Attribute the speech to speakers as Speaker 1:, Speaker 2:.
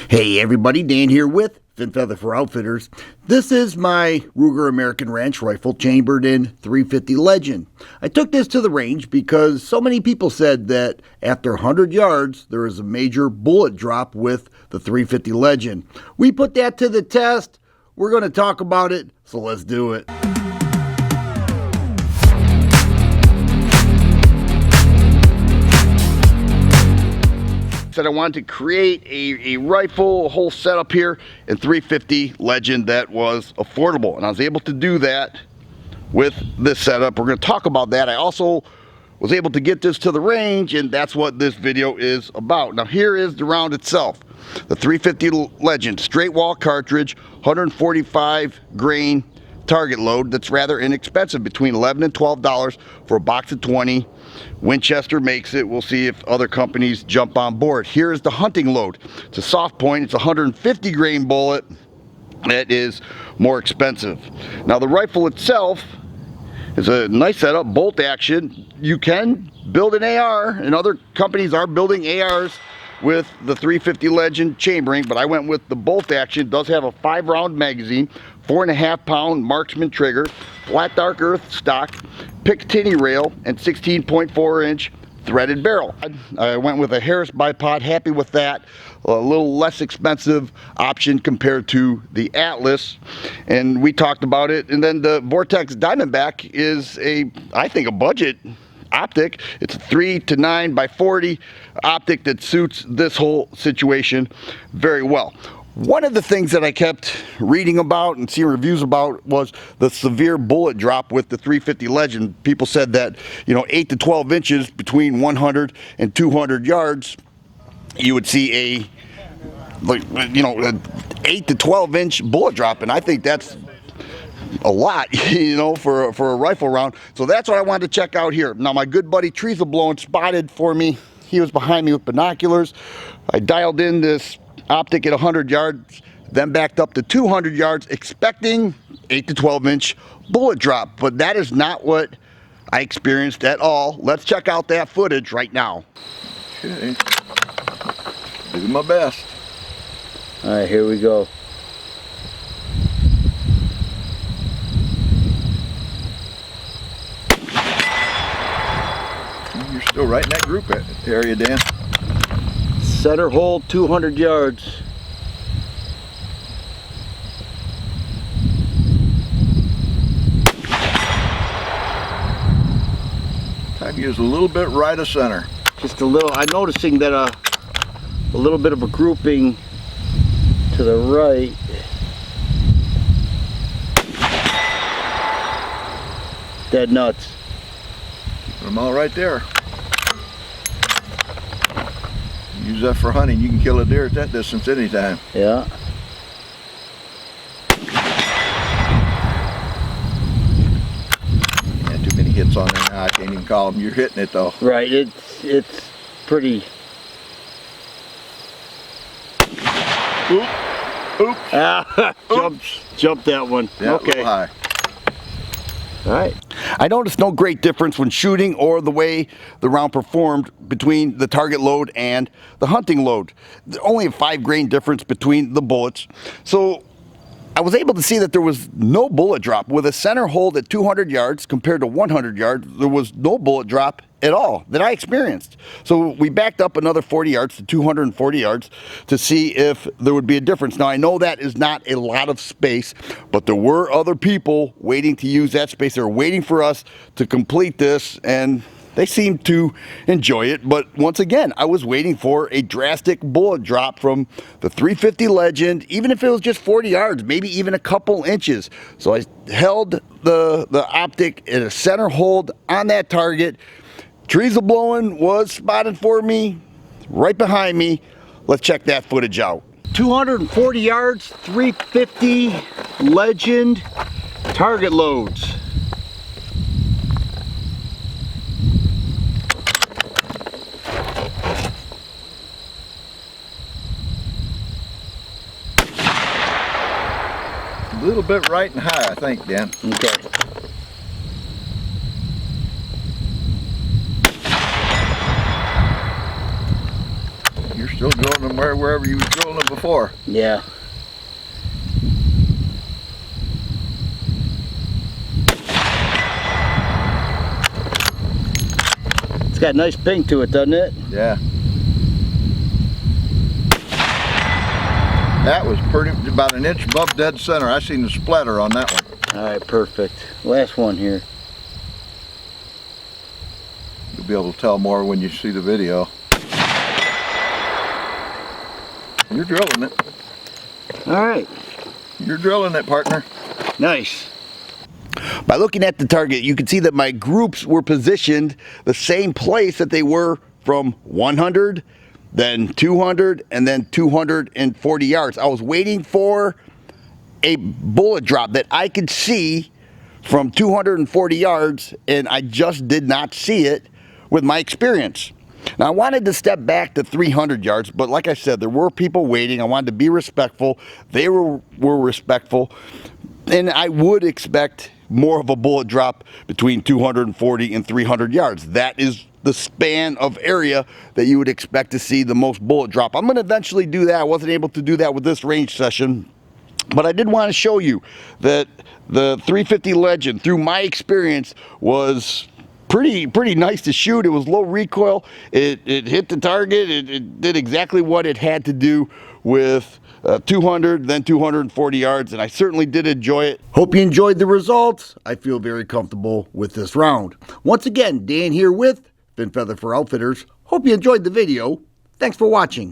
Speaker 1: Hey everybody, Dan here with Fin Feather for Outfitters. This is my Ruger American Ranch rifle chambered in 350 Legend. I took this to the range because so many people said that after 100 yards there is a major bullet drop with the 350 Legend. We put that to the test. We're going to talk about it, so let's do it. Said I wanted to create a rifle, a whole setup here in 350 Legend that was affordable, and I was able to do that with this setup. We're going to talk about that. I also was able to get this to the range, and that's what this video is about. Now here is the round itself. The 350 Legend straight wall cartridge, 145 grain target load. That's rather inexpensive, between $11 and $12 for a box of 20. Winchester makes it. We'll see if other companies jump on board. Here's the hunting load. It's a soft point. It's a 150 grain bullet. That is more expensive. Now the rifle itself is a nice setup, bolt action. You can build an AR, and other companies are building ARs with the 350 Legend chambering, but I went with the bolt action. It does have a 5-round magazine, 4.5 pound marksman trigger, flat dark earth stock, Picatinny rail, and 16.4 inch threaded barrel. I went with a Harris bipod, happy with that. A little less expensive option compared to the Atlas, and we talked about it. And then the Vortex Diamondback is I think a budget optic. It's a 3 to 9 by 40 optic that suits this whole situation very well. One of the things that I kept reading about and seeing reviews about was the severe bullet drop with the 350 Legend. People said that, 8 to 12 inches between 100 and 200 yards, you would see an 8 to 12 inch bullet drop, and I think that's a lot, for a rifle round. So that's what I wanted to check out here. Now my good buddy Treaselblowin spotted for me. He was behind me with binoculars. I dialed in this optic at 100 yards, then backed up to 200 yards, expecting 8 to 12 inch bullet drop, but that is not what I experienced at all. Let's check out that footage right now.
Speaker 2: Okay, do my best.
Speaker 1: All right, here we go.
Speaker 2: You're still right in that group area, Dan.
Speaker 1: Center hole, 200 yards.
Speaker 2: Time to use a little bit right of center.
Speaker 1: Just a little. I'm noticing that a little bit of a grouping to the right. Dead nuts.
Speaker 2: Put them all right there. Use that for hunting. You can kill a deer at that distance anytime.
Speaker 1: Yeah.
Speaker 2: Too many hits on there now. I can't even call them. You're hitting it though.
Speaker 1: Right. It's pretty.
Speaker 2: Oops.
Speaker 1: Jumped that one.
Speaker 2: Yeah,
Speaker 1: okay.
Speaker 2: A little high.
Speaker 1: All right. I noticed no great difference when shooting or the way the round performed between the target load and the hunting load. Only a 5 grain difference between the bullets. So I was able to see that there was no bullet drop. With a center hold at 200 yards compared to 100 yards, there was no bullet drop at all that I experienced. So we backed up another 40 yards to 240 yards to see if there would be a difference. Now I know that is not a lot of space, but there were other people waiting to use that space. They were waiting for us to complete this, and they seemed to enjoy it. But once again, I was waiting for a drastic bullet drop from the 350 Legend, even if it was just 40 yards, maybe even a couple inches. So I held the optic at a center hold on that target. Treaselblowin was spotted for me right behind me. Let's check that footage out. 240 yards, 350 Legend target loads.
Speaker 2: A little bit right and high, I think, Dan.
Speaker 1: Okay.
Speaker 2: Still drilling them wherever you was drilling them before.
Speaker 3: Yeah. It's got a nice ping to it, doesn't it?
Speaker 2: Yeah. That was pretty, about an inch above dead center. I seen the splatter on that one.
Speaker 3: All right, perfect. Last one here.
Speaker 2: You'll be able to tell more when you see the video. You're drilling it.
Speaker 3: All right.
Speaker 2: You're drilling it, partner.
Speaker 3: Nice.
Speaker 1: By looking at the target, you can see that my groups were positioned the same place that they were from 100, then 200, and then 240 yards. I was waiting for a bullet drop that I could see from 240 yards, and I just did not see it with my experience. Now, I wanted to step back to 300 yards, but like I said, there were people waiting. I wanted to be respectful. They were respectful, and I would expect more of a bullet drop between 240 and 300 yards. That is the span of area that you would expect to see the most bullet drop. I'm going to eventually do that. I wasn't able to do that with this range session, but I did want to show you that the 350 Legend, through my experience, was pretty nice to shoot. It was low recoil. It hit the target. It did exactly what it had to do with 200, then 240 yards, and I certainly did enjoy it. Hope you enjoyed the results. I feel very comfortable with this round. Once again, Dan here with Fin Feather for Outfitters. Hope you enjoyed the video. Thanks for watching.